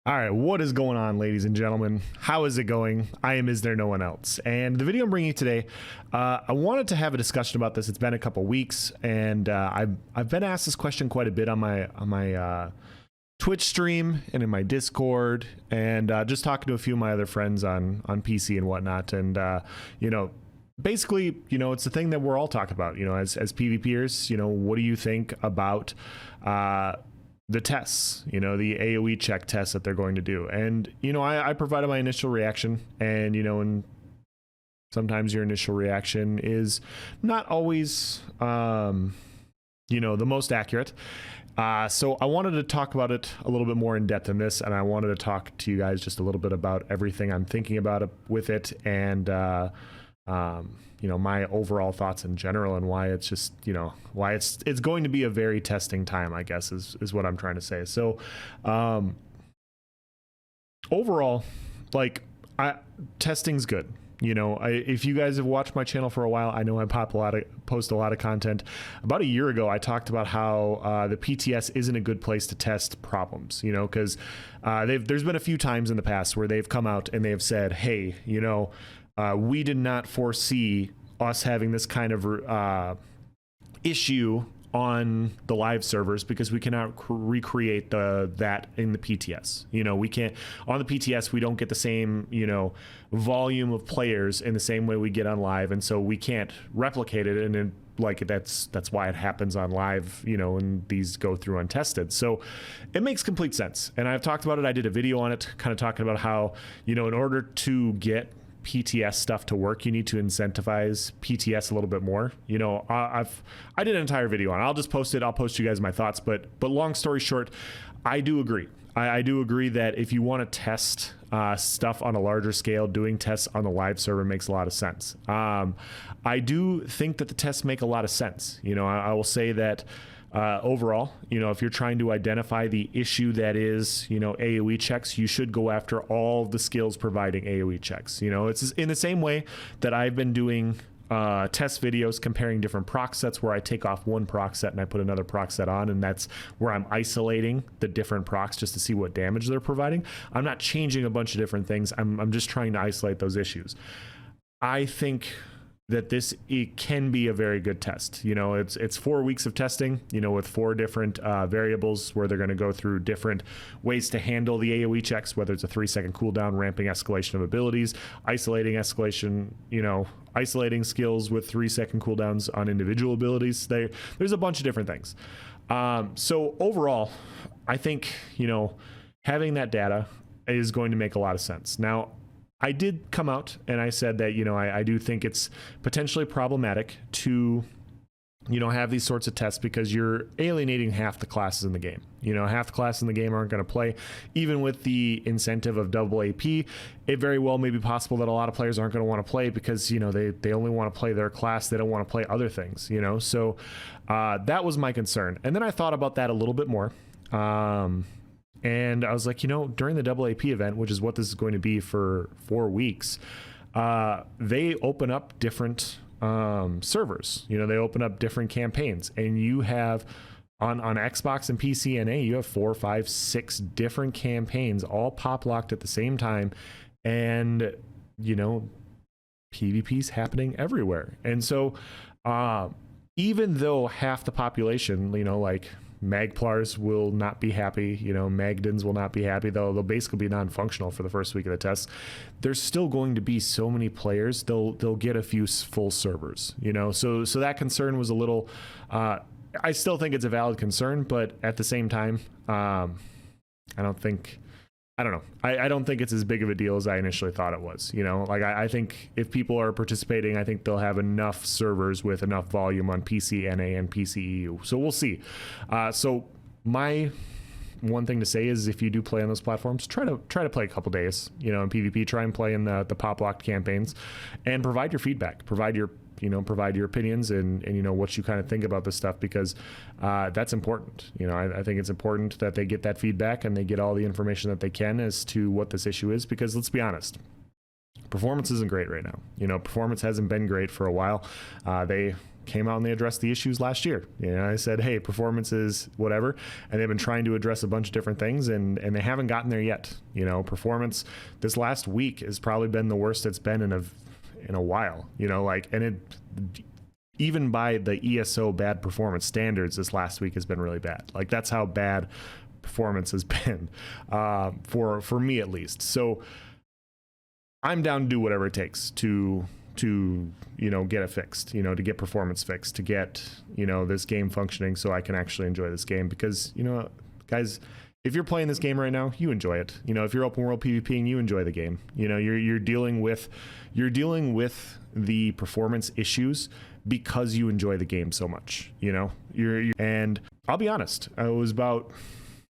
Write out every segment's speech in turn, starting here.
All right, what is going on, ladies and gentlemen? How is it going? I am Is There No One Else? And the video I'm bringing you today, I wanted to have a discussion about this. It's been a couple weeks, and I've been asked this question quite a bit on my Twitch stream and in my Discord, and just talking to a few of my other friends on PC and whatnot. And you know, basically, you know, it's the thing that we're all talking about. You know, as PvPers, you know, what do you think about the tests, you know, the AOE check tests that they're going to do? And, you know, I provided my initial reaction, and, you know, and sometimes your initial reaction is not always, you know, the most accurate. So I wanted to talk about it a little bit more in depth in this, and I wanted to talk to you guys just a little bit about everything I'm thinking about it, with it, and, you know, my overall thoughts in general, and why it's just, you know, why it's going to be a very testing time, I guess, is what I'm trying to say. So overall, like, testing's good. You know, if you guys have watched my channel for a while, I know I post a lot of content. About a year ago, I talked about how the PTS isn't a good place to test problems, you know, because there's been a few times in the past where they've come out and they've said, hey, you know, we did not foresee us having this kind of issue on the live servers because we cannot recreate that in the PTS. You know, we can't, on the PTS, we don't get the same, you know, volume of players in the same way we get on live, and so we can't replicate it. And then, like, that's why it happens on live, you know, and these go through untested. So it makes complete sense. And I've talked about it. I did a video on it, kind of talking about how, you know, in order to get PTS stuff to work, you need to incentivize PTS a little bit more. You know, I did an entire video on it. I'll just post it. I'll post you guys my thoughts, but long story short, I do agree. I do agree that if you want to test stuff on a larger scale, doing tests on the live server makes a lot of sense. I do think that the tests make a lot of sense. You know, I will say that overall, you know, if you're trying to identify the issue that is, you know, AOE checks, you should go after all the skills providing AOE checks. You know, it's in the same way that I've been doing test videos comparing different proc sets, where I take off one proc set and I put another proc set on, and that's where I'm isolating the different procs just to see what damage they're providing. I'm not changing a bunch of different things. I'm just trying to isolate those issues. I think that it can be a very good test. You know, it's 4 weeks of testing, you know, with 4 different variables where they're going to go through different ways to handle the AOE checks, whether it's a 3-second cooldown, ramping escalation of abilities, isolating escalation, you know, isolating skills with 3-second cooldowns on individual abilities. There's a bunch of different things. So overall, I think, you know, having that data is going to make a lot of sense. Now, I did come out and I said that, you know, I do think it's potentially problematic to, you know, have these sorts of tests because you're alienating half the classes in the game. You know, half the classes in the game aren't going to play. Even with the incentive of double AP, it very well may be possible that a lot of players aren't going to want to play because, you know, they only want to play their class. They don't want to play other things, you know. So that was my concern. And then I thought about that a little bit more. And I was like, you know, during the double AP event, which is what this is going to be for 4 weeks, they open up different servers. You know, they open up different campaigns, and you have on Xbox and PC and A, you have 4, 5, 6 different campaigns all pop locked at the same time, and, you know, PvP's happening everywhere. And so even though half the population, you know, like Magplars will not be happy, you know, Magdans will not be happy, they'll basically be non-functional for the first week of the test. There's still going to be so many players, they'll get a few full servers, you know. So that concern was a little, I still think it's a valid concern, but at the same time, I don't know. I don't think it's as big of a deal as I initially thought it was. You know, like I think if people are participating, I think they'll have enough servers with enough volume on PC NA and PC EU. So we'll see. So my one thing to say is, if you do play on those platforms, try to play a couple days. You know, in PvP, try and play in the pop locked campaigns, and provide your feedback. Provide your opinions and you know, what you kind of think about this stuff, because that's important. You know, I think it's important that they get that feedback and they get all the information that they can as to what this issue is, because let's be honest, performance isn't great right now. You know, performance hasn't been great for a while. They came out and they addressed the issues last year. You know, I said, hey, performance is whatever, and they've been trying to address a bunch of different things, and they haven't gotten there yet. You know, performance this last week has probably been the worst it's been in a while. You know, like, and it, even by the ESO bad performance standards, this last week has been really bad. Like, that's how bad performance has been, for me at least. So I'm down to do whatever it takes to you know, get it fixed, you know, to get performance fixed, to get, you know, this game functioning so I can actually enjoy this game. Because, you know, guys, if you're playing this game right now, you enjoy it. You know, if you're open world PvPing, you enjoy the game. You know, you're dealing with the performance issues because you enjoy the game so much. You know, and I'll be honest, it was about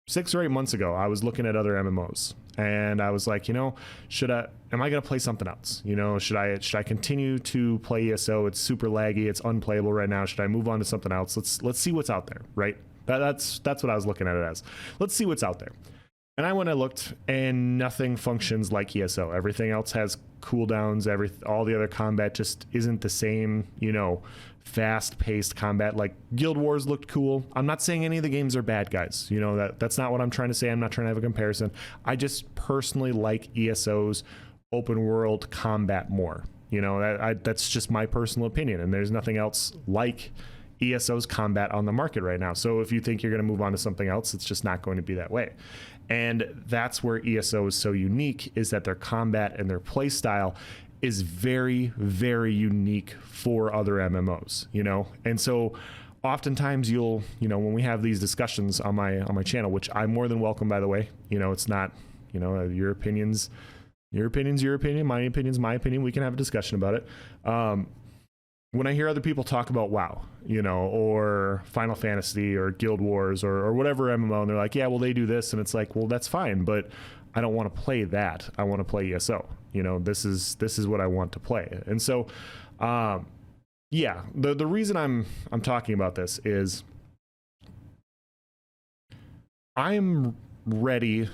6 or 8 months ago, I was looking at other MMOs, and I was like, you know, am I going to play something else? You know, should I continue to play ESO? It's super laggy. It's unplayable right now. Should I move on to something else? Let's see what's out there, right? That's what I was looking at it as. Let's see what's out there. And I went and looked, and nothing functions like ESO. Everything else has cooldowns. All the other combat just isn't the same, you know, fast-paced combat. Like, Guild Wars looked cool. I'm not saying any of the games are bad, guys. You know, that's not what I'm trying to say. I'm not trying to have a comparison. I just personally like ESO's open world combat more. You know, that's just my personal opinion, and there's nothing else like ESO's combat on the market right now. So if you think you're going to move on to something else, it's just not going to be that way. And that's where ESO is so unique, is that their combat and their play style is very, very unique for other MMOs, you know? And so oftentimes you know, when we have these discussions on my channel, which I'm more than welcome, by the way, you know, it's not, you know, your opinion, my opinion's my opinion. We can have a discussion about it. When I hear other people talk about WoW, you know, or Final Fantasy or Guild Wars or whatever MMO, and they're like, yeah, well, they do this, and it's like, well, that's fine, but I don't want to play that. I want to play ESO. You know, this is what I want to play. And so, yeah, the reason I'm talking about this is I'm ready,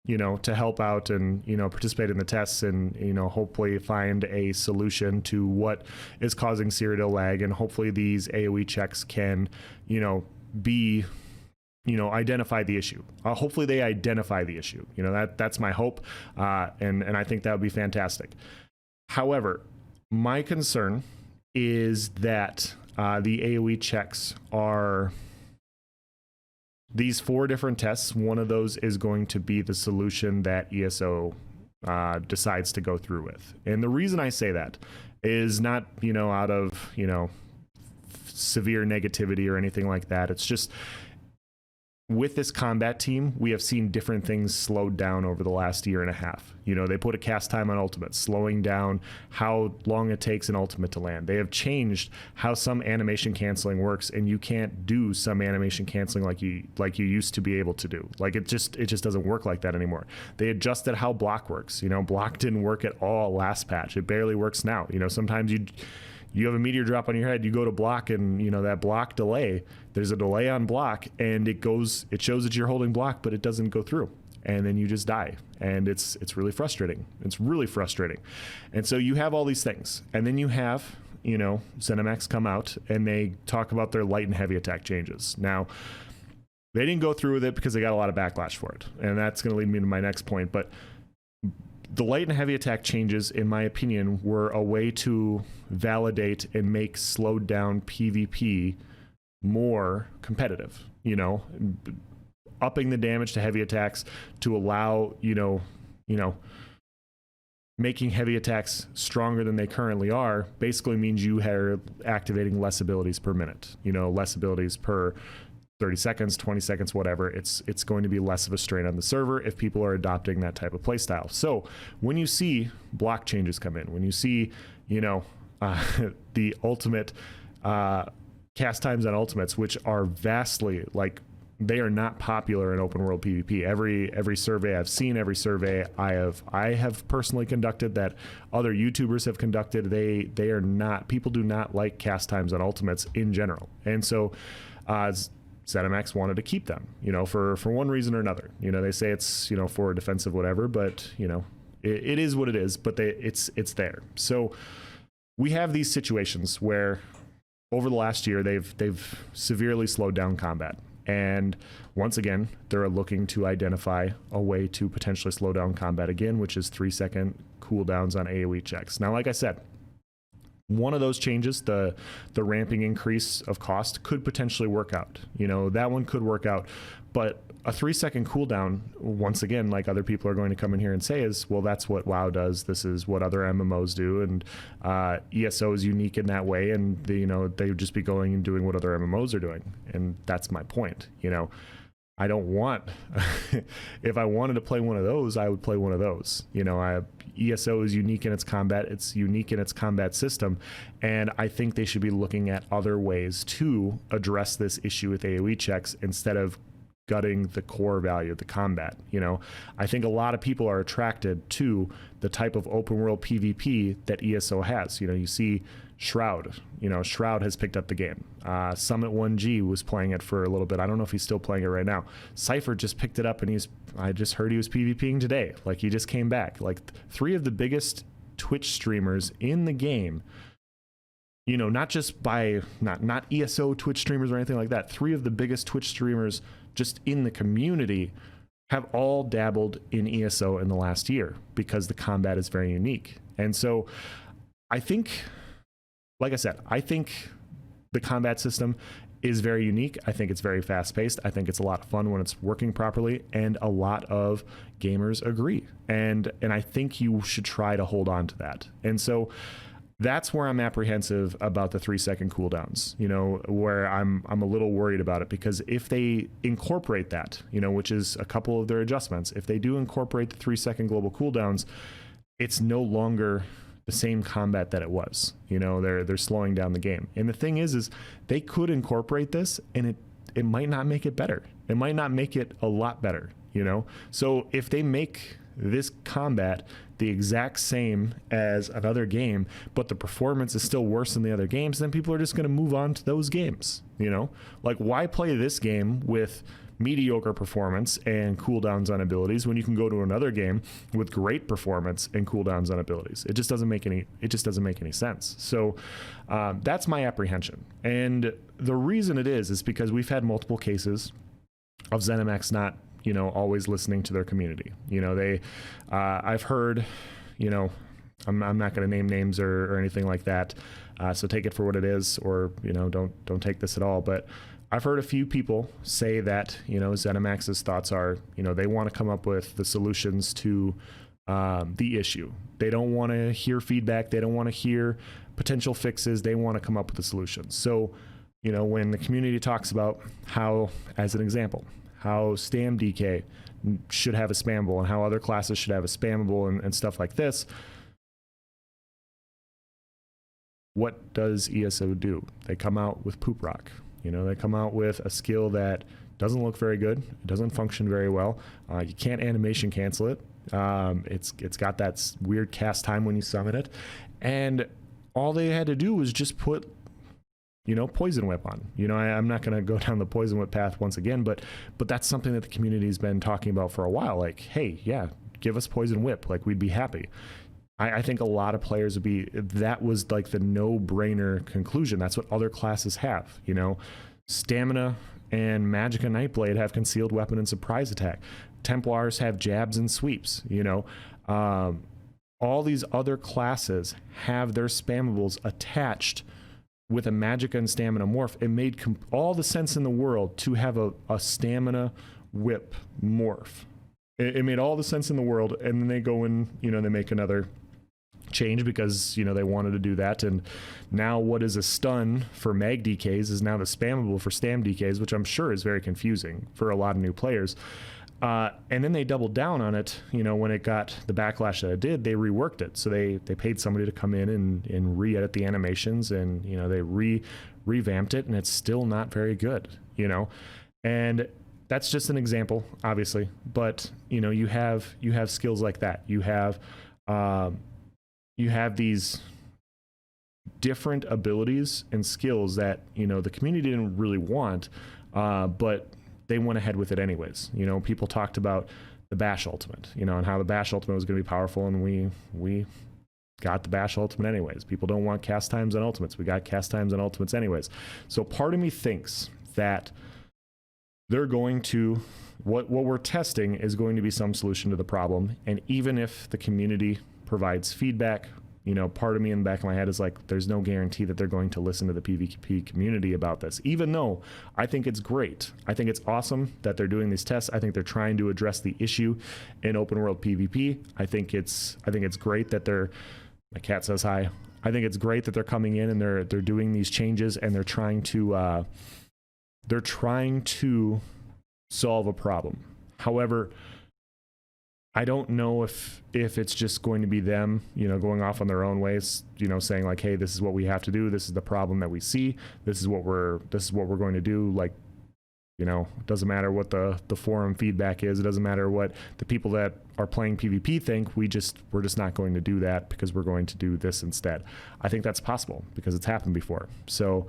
you know, to help out and, you know, participate in the tests and, you know, hopefully find a solution to what is causing cyrodiil lag. And hopefully these AOE checks can, you know, identify the issue. Hopefully they identify the issue. You know, that's my hope. And I think that would be fantastic. However, my concern is that the AOE checks are these 4 different tests. One of those is going to be the solution that ESO decides to go through with. And the reason I say that is not, you know, out of, you know, severe negativity or anything like that. It's just, with this combat team, we have seen different things slowed down over the last year and a half. You know, they put a cast time on ultimate, slowing down how long it takes an ultimate to land. They have changed how some animation canceling works, and you can't do some animation canceling like you used to be able to do. Like, it just doesn't work like that anymore. They adjusted how block works. You know, block didn't work at all last patch. It barely works now. You know, sometimes you have a meteor drop on your head, you go to block, and, you know, that block delay, there's a delay on block, and it shows that you're holding block, but it doesn't go through, and then you just die, and it's really frustrating. It's really frustrating. And so you have all these things, and then you have, you know, Zenimax come out and they talk about their light and heavy attack changes. Now, they didn't go through with it because they got a lot of backlash for it, and that's going to lead me to my next point. But the light and heavy attack changes, in my opinion, were a way to validate and make slowed down PvP more competitive, you know, upping the damage to heavy attacks to allow, you know, making heavy attacks stronger than they currently are basically means you are activating less abilities per minute, you know, less abilities per 30 seconds, 20 seconds, whatever. It's going to be less of a strain on the server if people are adopting that type of play style. So when you see block changes come in, when you see, you know, the ultimate cast times on ultimates, which are vastly, like, they are not popular in open world PvP. Every survey I've seen, every survey I have personally conducted, that other YouTubers have conducted, they are not, people do not like cast times on ultimates in general. And so Zenimax wanted to keep them, you know, for one reason or another. You know, they say it's, you know, for defensive whatever, but, you know, it is what it is, but it's there. So we have these situations where over the last year, they've severely slowed down combat. And once again, they're looking to identify a way to potentially slow down combat again, which is 3-second cooldowns on AOE checks. Now, like I said, one of those changes, the ramping increase of cost, could potentially work out. You know, that one could work out. But a 3-second cooldown, once again, like other people are going to come in here and say, is, well, that's what WoW does. This is what other MMOs do. And ESO is unique in that way. And they would just be going and doing what other MMOs are doing. And that's my point. You know, I don't want, if I wanted to play one of those, I would play one of those. You know, ESO is unique in its combat. It's unique in its combat system. And I think they should be looking at other ways to address this issue with AOE checks instead of gutting the core value of the combat. You know, I think a lot of people are attracted to the type of open world PvP that ESO has. You know, you see Shroud, you know, Shroud has picked up the game. Summit 1G was playing it for a little bit. I don't know if he's still playing it right now. Cypher just picked it up, and I just heard he was PvPing today. Like, he just came back. Like, 3 of the biggest Twitch streamers in the game, you know, not just by, not ESO Twitch streamers or anything like that. 3 of the biggest Twitch streamers just in the community have all dabbled in ESO in the last year because the combat is very unique. And so I think, like I said, I think the combat system is very unique. I think it's very fast paced. I think it's a lot of fun when it's working properly, and a lot of gamers agree. And I think you should try to hold on to that. And so that's where I'm apprehensive about the 3-second cooldowns, you know, where I'm a little worried about it, because if they incorporate that, you know, which is a couple of their adjustments, if they do incorporate the 3-second global cooldowns, it's no longer the same combat that it was. You know, they're slowing down the game. And the thing is they could incorporate this, and it might not make it better. It might not make it a lot better, you know? So if they make this combat the exact same as another game, but the performance is still worse than the other games, then people are just going to move on to those games. You know, like, why play this game with mediocre performance and cooldowns on abilities when you can go to another game with great performance and cooldowns on abilities? It just doesn't make any sense. So that's my apprehension. And the reason it is because we've had multiple cases of Zenimax not, you know, always listening to their community. You know, I've heard, you know, I'm not going to name names or anything like that. So take it for what it is, or, you know, don't take this at all. But I've heard a few people say that, you know, Zenimax's thoughts are, you know, they want to come up with the solutions to the issue. They don't want to hear feedback. They don't want to hear potential fixes. They want to come up with the solutions. So, you know, when the community talks about how, as an example, how Stam DK should have a spammable and how other classes should have a spammable and stuff like this, what does ESO do? They come out with poop rock. You know, they come out with a skill that doesn't look very good. It doesn't function very well. You can't animation cancel it. It's got that weird cast time when you summon it. And all they had to do was just put, you know, Poison Whip on. You know, I'm not going to go down the Poison Whip path once again, but that's something that the community's been talking about for a while. Like, hey, yeah, give us Poison Whip. Like, we'd be happy. I think a lot of players would be, that was like the no-brainer conclusion. That's what other classes have. You know, Stamina and Magicka Nightblade have concealed weapon and surprise attack. Templars have jabs and sweeps. You know, all these other classes have their spammables attached with a Magicka and Stamina morph. It made all the sense in the world to have a Stamina whip morph. It made all the sense in the world, and then they go and, you know, they make another change because, you know, they wanted to do that. And now what is a stun for mag DKs is now the spammable for Stam DKs, which I'm sure is very confusing for a lot of new players. And then they doubled down on it. You know, when it got the backlash that it did, they reworked it. So they paid somebody to come in and re-edit the animations, and, you know, they revamped it, and it's still not very good, you know. And that's just an example, obviously, but, you know, you have skills like that. You have these different abilities and skills that, you know, the community didn't really want, but they went ahead with it anyways. You know, people talked about the Bash Ultimate, you know, and how the Bash Ultimate was going to be powerful, and we got the Bash Ultimate anyways. People don't want cast times on Ultimates. We got cast times on Ultimates anyways. So part of me thinks that they're going to, what we're testing is going to be some solution to the problem. And even if the community provides feedback, you know, part of me in the back of my head is like, there's no guarantee that they're going to listen to the PvP community about this, even though I think it's great. I think it's awesome that they're doing these tests. I think they're trying to address the issue in open world PvP. I think it's great that my cat says hi. I think it's great that they're coming in and they're doing these changes, and they're trying to solve a problem. However, I don't know if it's just going to be them, you know, going off on their own ways, you know, saying like, hey, this is what we have to do. This is the problem that we see. This is what we're going to do. Like, you know, it doesn't matter what the forum feedback is. It doesn't matter what the people that are playing PvP think. We're just not going to do that because we're going to do this instead. I think that's possible because it's happened before. So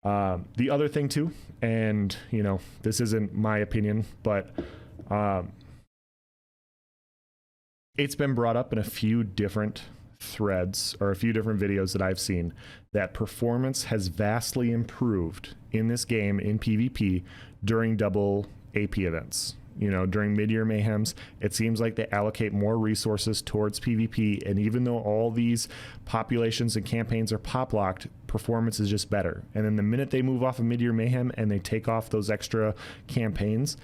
the other thing too, and you know, this isn't my opinion, but it's been brought up in a few different threads or a few different videos that I've seen that performance has vastly improved in this game in PvP during double AP events. You know, during mid-year mayhems, it seems like they allocate more resources towards PvP, and even though all these populations and campaigns are pop locked, performance is just better. And then the minute they move off of mid-year mayhem and they take off those extra campaigns,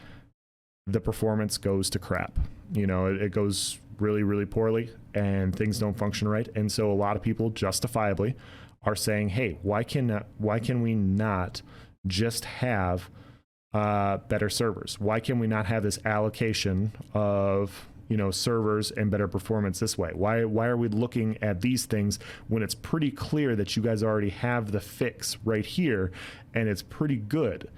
the performance goes to crap. You know, it goes really, really poorly, and things don't function right. And so a lot of people justifiably are saying, hey, why can we not just have better servers? Why can we not have this allocation of, you know, servers and better performance this way? Why are we looking at these things when it's pretty clear that you guys already have the fix right here and it's pretty good?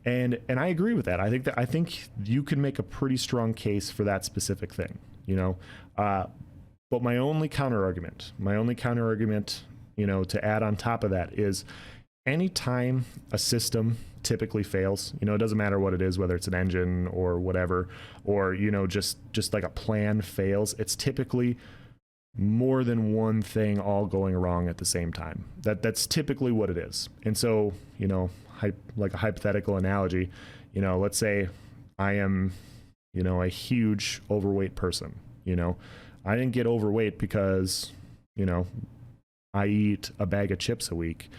And I agree with that. I think you can make a pretty strong case for that specific thing, you know. But my only counter argument, you know, to add on top of that is anytime a system typically fails, you know, it doesn't matter what it is, whether it's an engine or whatever, or, you know, just like a plan fails, it's typically more than one thing all going wrong at the same time. That's typically what it is. And so, you know, like a hypothetical analogy, you know, let's say I am, you know, a huge overweight person. You know, I didn't get overweight because, you know, I eat a bag of chips a week.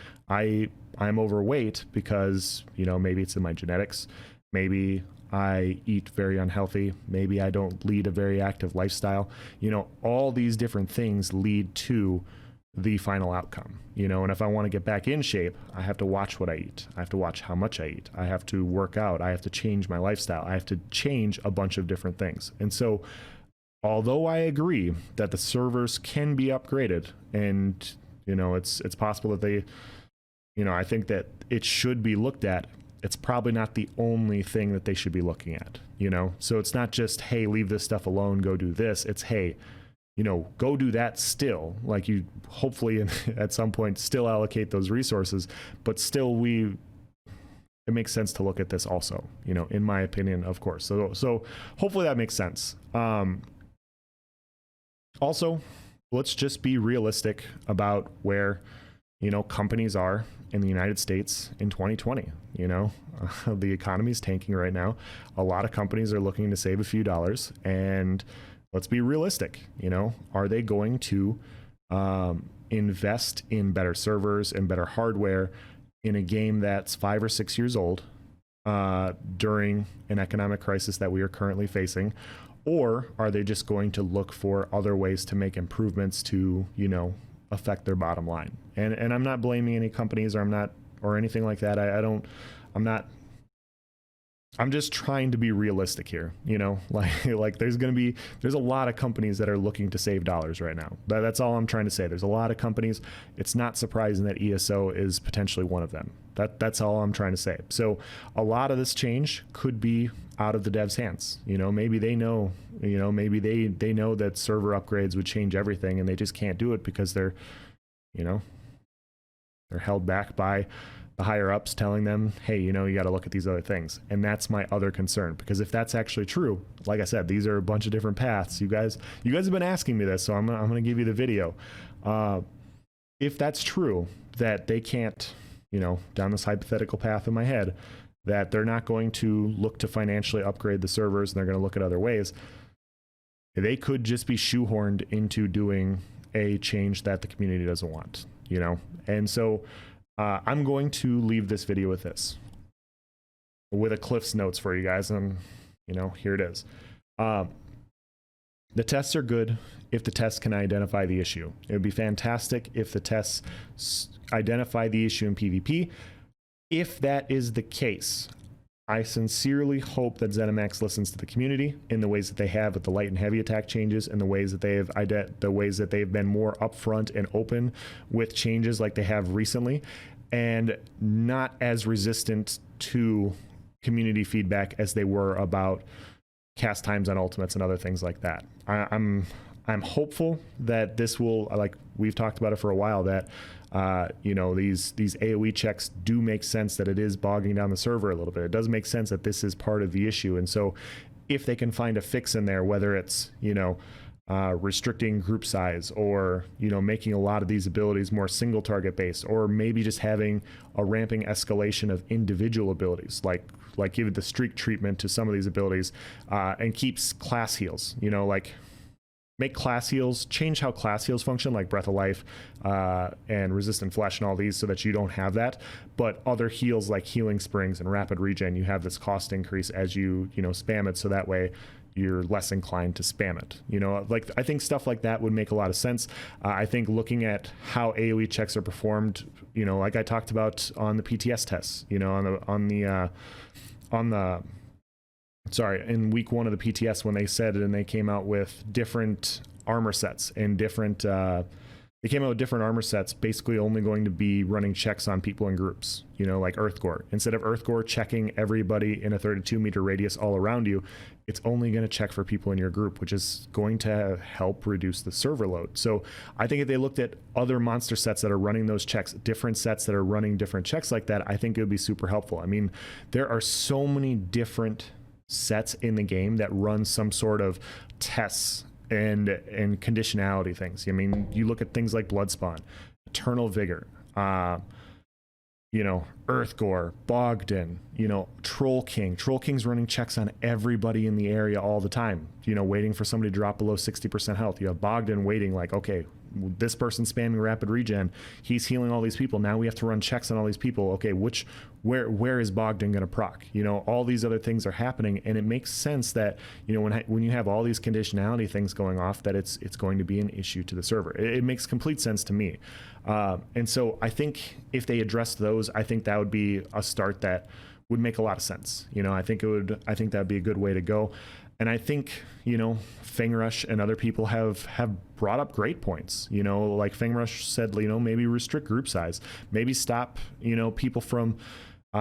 I'm overweight because, you know, maybe it's in my genetics. Maybe I eat very unhealthy. Maybe I don't lead a very active lifestyle. You know, all these different things lead to the final outcome, you know. And if I want to get back in shape, I have to watch what I eat. I have to watch how much I eat. I have to work out. I have to change my lifestyle. I have to change a bunch of different things. And so although I agree that the servers can be upgraded, and, you know, it's possible that they, you know, I think that it should be looked at. It's probably not the only thing that they should be looking at, you know. So it's not just, hey, leave this stuff alone, go do this. It's, hey, you know, go do that still. Like, you hopefully at some point still allocate those resources, but still it makes sense to look at this also, you know, in my opinion, of course. So hopefully that makes sense. Also, let's just be realistic about where, you know, companies are in the United States in 2020. You know, the economy is tanking right now. A lot of companies are looking to save a few dollars, and let's be realistic. You know, are they going to invest in better servers and better hardware in a game that's 5 or 6 years old during an economic crisis that we are currently facing? Or are they just going to look for other ways to make improvements to, you know, affect their bottom line? And I'm not blaming any companies, or anything like that. I'm just trying to be realistic here, you know, like there's a lot of companies that are looking to save dollars right now. That's all I'm trying to say. There's a lot of companies. It's not surprising that ESO is potentially one of them. That's all I'm trying to say. So a lot of this change could be out of the devs' hands. You know, maybe they know, you know, maybe they know that server upgrades would change everything, and they just can't do it because they're, you know, they're held back by the higher ups telling them, hey, you know, you got to look at these other things. And that's my other concern, because if that's actually true, like I said, these are a bunch of different paths. You guys have been asking me this, so I'm going to give you the video. If that's true, that they can't, you know, down this hypothetical path in my head, that they're not going to look to financially upgrade the servers and they're going to look at other ways, they could just be shoehorned into doing a change that the community doesn't want, you know? And so I'm going to leave this video with this, with a Cliff's Notes for you guys. And, you know, here it is. The tests are good if the tests can identify the issue. It would be fantastic if the tests identify the issue in PvP. If that is the case, I sincerely hope that Zenimax listens to the community in the ways that they have with the light and heavy attack changes, and the ways that they've been more upfront and open with changes like they have recently, and not as resistant to community feedback as they were about cast times on ultimates and other things like that. I'm hopeful that this will, like we've talked about it for a while, that you know, these AOE checks do make sense, that it is bogging down the server a little bit. It does make sense that this is part of the issue. And so if they can find a fix in there, whether it's, you know, restricting group size, or, you know, making a lot of these abilities more single target based, or maybe just having a ramping escalation of individual abilities, like give the streak treatment to some of these abilities, and keeps class heals, you know, like make class heals, change how class heals function, like Breath of Life and Resistant Flesh and all these, so that you don't have that. But other heals like Healing Springs and Rapid Regen, you have this cost increase as you know, spam it, so that way you're less inclined to spam it. You know, like I think stuff like that would make a lot of sense. I think looking at how AOE checks are performed, you know, like I talked about on the PTS tests, you know, in week 1 of the PTS, when they said it and they came out with different armor sets and different, they came out with different armor sets, basically only going to be running checks on people in groups, you know, like Earthgore. Instead of Earthgore checking everybody in a 32-meter radius all around you, it's only going to check for people in your group, which is going to help reduce the server load. So I think if they looked at other monster sets that are running those checks, different sets that are running different checks like that, I think it would be super helpful. I mean, there are so many different sets in the game that run some sort of tests and conditionality things. I mean, you look at things like Bloodspawn, Eternal Vigor, you know, Earthgore, Bogdan, you know, Troll King. Troll King's running checks on everybody in the area all the time, you know, waiting for somebody to drop below 60% health. You have Bogdan waiting, like, okay, this person's spamming Rapid Regen, he's healing all these people, now we have to run checks on all these people. Okay, where is Bogdan going to proc? You know, all these other things are happening, and it makes sense that, you know, when you have all these conditionality things going off, that it's going to be an issue to the server. It makes complete sense to me. And so I think if they address those, I think that would be a start that would make a lot of sense. You know, I think that would be a good way to go. And I think, you know, Fangrush and other people have brought up great points. You know, like Fangrush said, you know, maybe restrict group size, maybe stop, you know, people from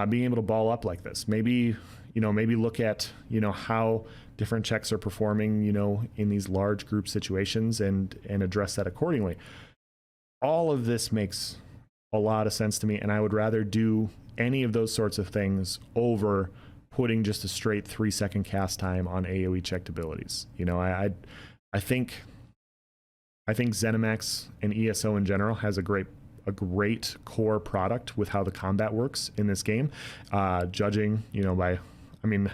being able to ball up like this. Maybe, you know, maybe look at, you know, how different checks are performing, you know, in these large group situations, and address that accordingly. All of this makes a lot of sense to me, and I would rather do any of those sorts of things over putting just a straight 3-second cast time on AOE checked abilities. You know, I think Zenimax and ESO in general has a great core product with how the combat works in this game. Judging, you know, by, I mean,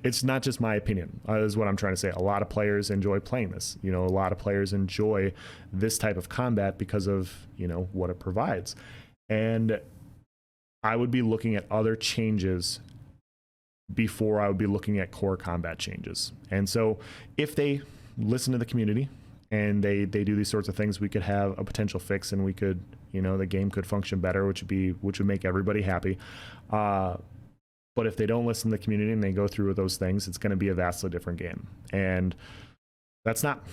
it's not just my opinion, is what I'm trying to say. A lot of players enjoy playing this. You know, a lot of players enjoy this type of combat because of, you know, what it provides. And I would be looking at other changes before I would be looking at core combat changes. And so if they listen to the community and they do these sorts of things, we could have a potential fix, and we could, you know, the game could function better, which would make everybody happy. But if they don't listen to the community and they go through with those things, it's going to be a vastly different game. And that's not,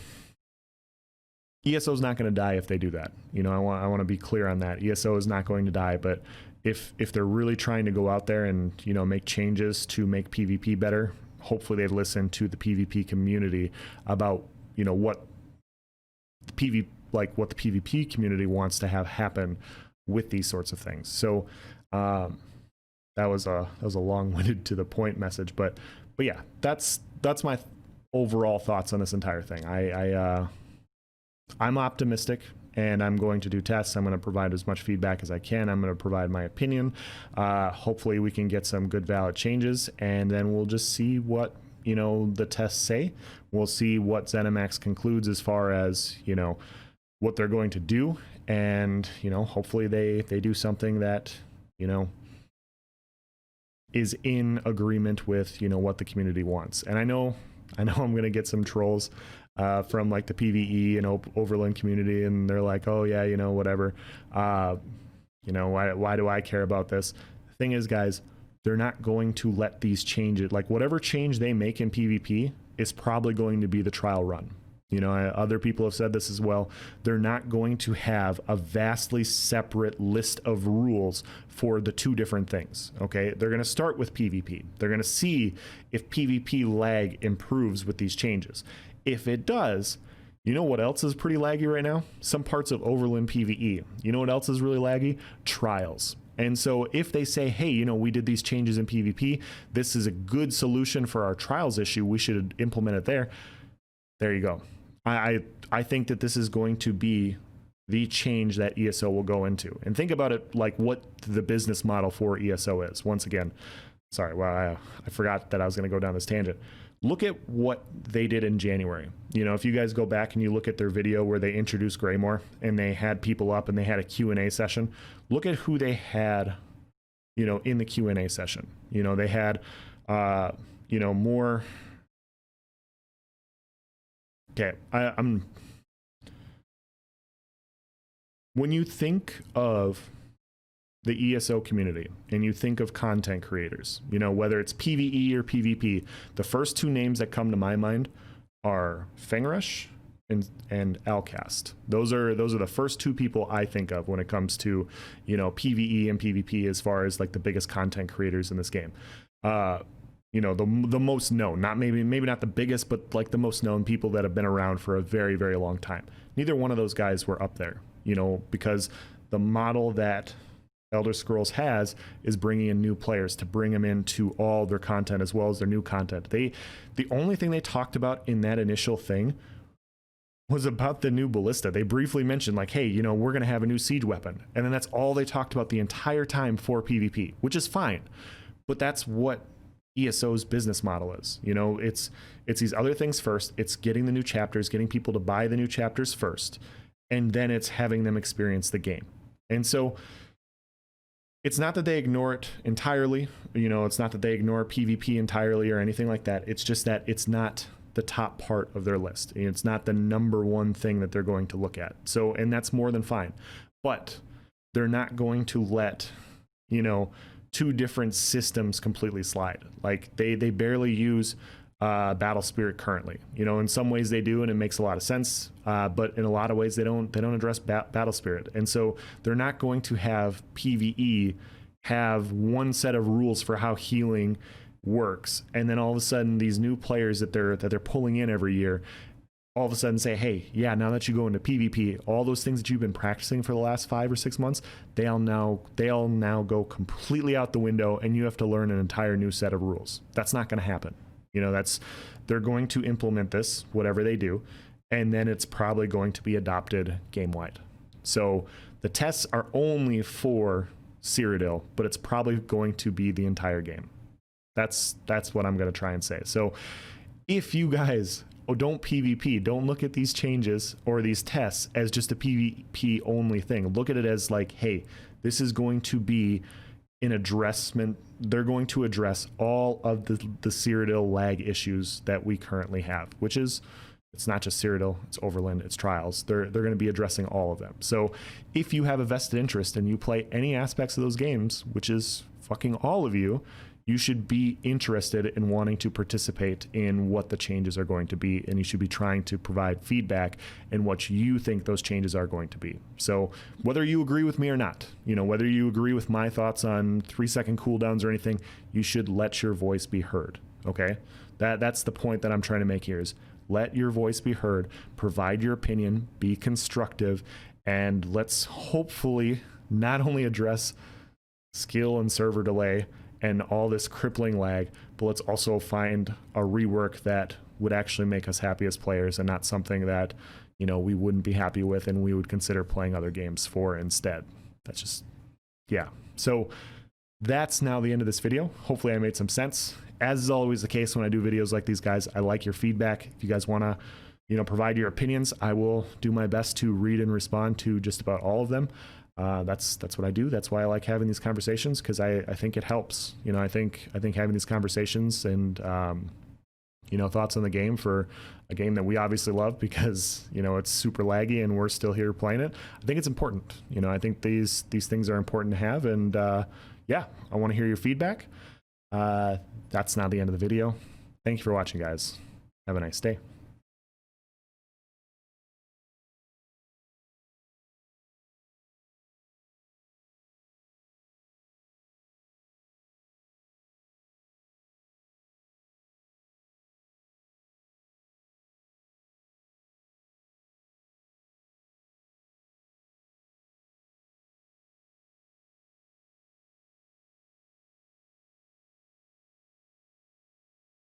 ESO is not going to die if they do that. You know, I want to be clear on that. ESO is not going to die, but if they're really trying to go out there and, you know, make changes to make PvP better, hopefully they listen to the PvP community about, you know, what the PvP community wants to have happen with these sorts of things. So That was a long-winded to the point message, but yeah, that's my overall thoughts on this entire thing. I'm optimistic, and I'm going to do tests. I'm going to provide as much feedback as I can. I'm going to provide my opinion. Hopefully we can get some good, valid changes, and then we'll just see what, the tests say. We'll see what Zenimax concludes as far as, what they're going to do. And, hopefully they do something that, is in agreement with, what the community wants. And I know I'm going to get some trolls from like the PvE and Overland community, and they're like, oh yeah, whatever. Why do I care about this? The thing is, guys, they're not going to let these changes, like whatever change they make in PvP is probably going to be the trial run. Other people have said this as well. They're not going to have a vastly separate list of rules for the two different things. Okay, they're going to start with PvP. They're going to see if PvP lag improves with these changes. If it does, you know what else is pretty laggy right now? Some parts of Overland PvE. You know what else is really laggy? Trials. And so if they say, hey, we did these changes in PvP, this is a good solution for our trials issue, we should implement it there. There you go. I think that this is going to be the change that ESO will go into. And think about it like what the business model for ESO is. Once again, sorry, well, I forgot that I was going to go down this tangent. Look at what they did in January. If you guys go back and you look at their video where they introduced Greymore and they had people up and they had a Q&A session, look at who they had, in the Q&A session. They had, more. Okay, when you think of the ESO community and you think of content creators, whether it's PvE or PvP, the first two names that come to my mind are Fangrush and Alcast. Those are the first two people I think of when it comes to, PvE and PvP as far as like the biggest content creators in this game. The most known, not maybe not the biggest, but like the most known people that have been around for a very, very long time. Neither one of those guys were up there, because the model that Elder Scrolls has is bringing in new players to bring them into all their content as well as their new content. The only thing they talked about in that initial thing was about the new ballista. They briefly mentioned like, hey, we're going to have a new siege weapon. And then that's all they talked about the entire time for PvP, which is fine. But that's what ESO's business model is. It's these other things first. It's getting the new chapters, getting people to buy the new chapters first, and then it's having them experience the game. And so it's not that they ignore it entirely. It's not that they ignore PvP entirely or anything like that. It's just that it's not the top part of their list. It's not the number one thing that they're going to look at. So, and that's more than fine. But they're not going to let, two different systems completely slide. Like they barely use Battle Spirit currently. In some ways they do, and it makes a lot of sense. But in a lot of ways they don't address Battle Spirit. And so they're not going to have PvE have one set of rules for how healing works, and then all of a sudden these new players that they're pulling in every year all of a sudden say, hey, yeah, now that you go into PvP, all those things that you've been practicing for the last 5 or 6 months, they'll now go completely out the window, and you have to learn an entire new set of rules. That's not going to happen. They're going to implement this, whatever they do, and then it's probably going to be adopted game-wide. So the tests are only for Cyrodiil, but it's probably going to be the entire game. That's what I'm going to try and say. So if you guys don't PvP, don't look at these changes or these tests as just a PvP only thing. Look at it as like, hey, this is going to be an addressment. They're going to address all of the Cyrodiil lag issues that we currently have, which is, it's not just Cyrodiil, it's Overland, it's Trials. They're going to be addressing all of them. So if you have a vested interest and you play any aspects of those games, which is fucking all of you, you should be interested in wanting to participate in what the changes are going to be, and you should be trying to provide feedback in what you think those changes are going to be. So whether you agree with me or not, whether you agree with my thoughts on 3-second cooldowns or anything, you should let your voice be heard. Okay, that's the point that I'm trying to make here, is let your voice be heard, provide your opinion, be constructive, and let's hopefully not only address skill and server delay and all this crippling lag, but let's also find a rework that would actually make us happy as players and not something that, you know, we wouldn't be happy with and we would consider playing other games for instead. That's just, yeah. So that's now the end of this video. Hopefully I made some sense. As is always the case when I do videos like these, guys, I like your feedback. If you guys want to, you know, provide your opinions, I will do my best to read and respond to just about all of them. That's what I do. That's why I like having these conversations, because I think it helps. You know, I think having these conversations and you know, thoughts on the game, for a game that we obviously love because, you know, it's super laggy and we're still here playing it, I think it's important. You know, I think these things are important to have, and yeah, I want to hear your feedback. That's now the end of the video. Thank you for watching, guys. Have a nice day.